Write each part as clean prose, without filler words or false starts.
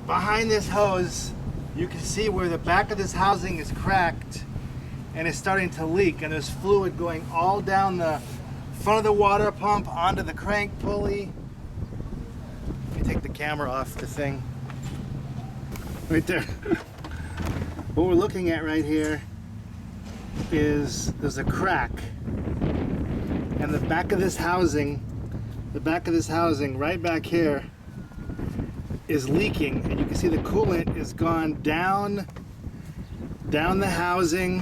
behind this hose, you can see where the back of this housing is cracked and it's starting to leak, and there's fluid going all down the front of the water pump onto the crank pulley. Let me take the camera off the thing. Right there. What we're looking at right here is there's a crack, and the back of this housing right back here is leaking, and you can see the coolant is gone down the housing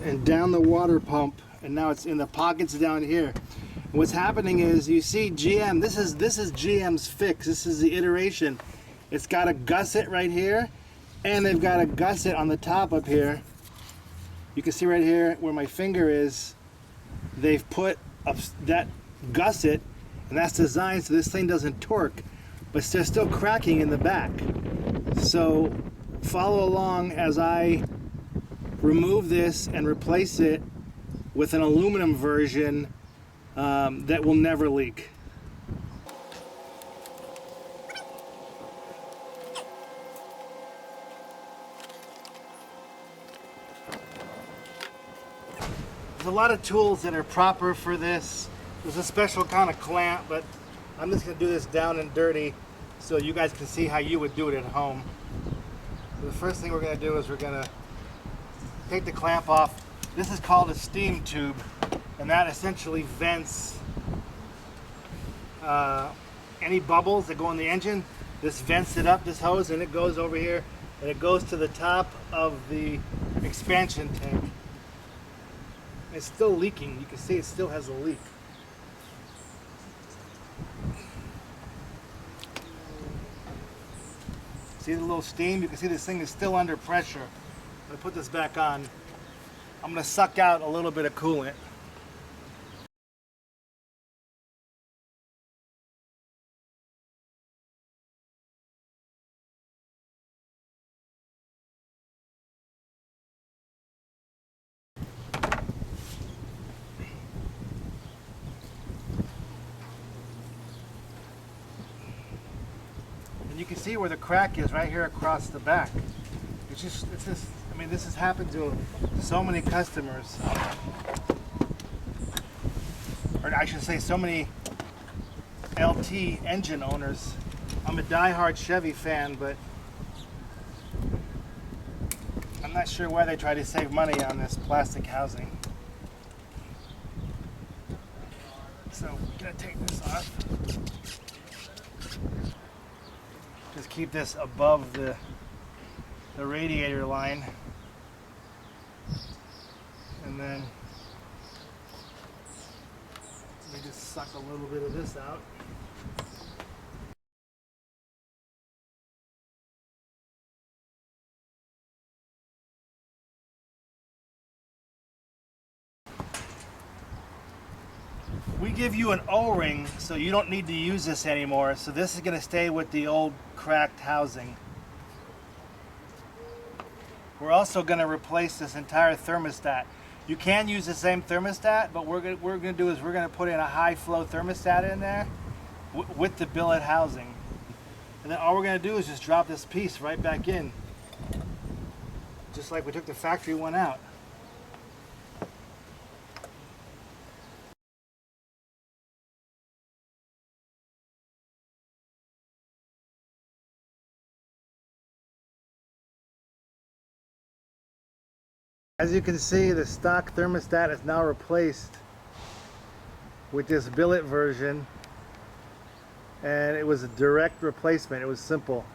and down the water pump, and now it's in the pockets down here. And what's happening is, you see GM, this is GM's fix. This is the iteration. It's got a gusset right here, and they've got a gusset on the top up here. You can see right here where my finger is, they've put that gusset, and that's designed so this thing doesn't torque, but there's still cracking in the back. So follow along as I remove this and replace it with an aluminum version that will never leak. There's a lot of tools that are proper for this. There's a special kind of clamp, but I'm just going to do this down and dirty so you guys can see how you would do it at home. So the first thing we're going to do is we're going to take the clamp off. This is called a steam tube, and that essentially vents any bubbles that go in the engine. This vents it up, this hose, and it goes over here, and it goes to the top of the expansion tank. It's still leaking. You can see it still has a leak. See the little steam? You can see this thing is still under pressure. I'm going to put this back on. I'm going to suck out a little bit of coolant. And you can see where the crack is right here across the back. It's just, I mean, this has happened to so many customers. Or I should say so many LT engine owners. I'm a die-hard Chevy fan, but I'm not sure why they try to save money on this plastic housing. So I'm gonna take this off. Just keep this above the radiator line, and then let me just suck a little bit of this out. We give you an O-ring, so you don't need to use this anymore. So this is going to stay with the old cracked housing. We're also going to replace this entire thermostat. You can use the same thermostat, but what we're going to do is we're going to put in a high flow thermostat in there with the billet housing. And then all we're going to do is just drop this piece right back in, just like we took the factory one out. As you can see, the stock thermostat is now replaced with this billet version, and it was a direct replacement. It was simple.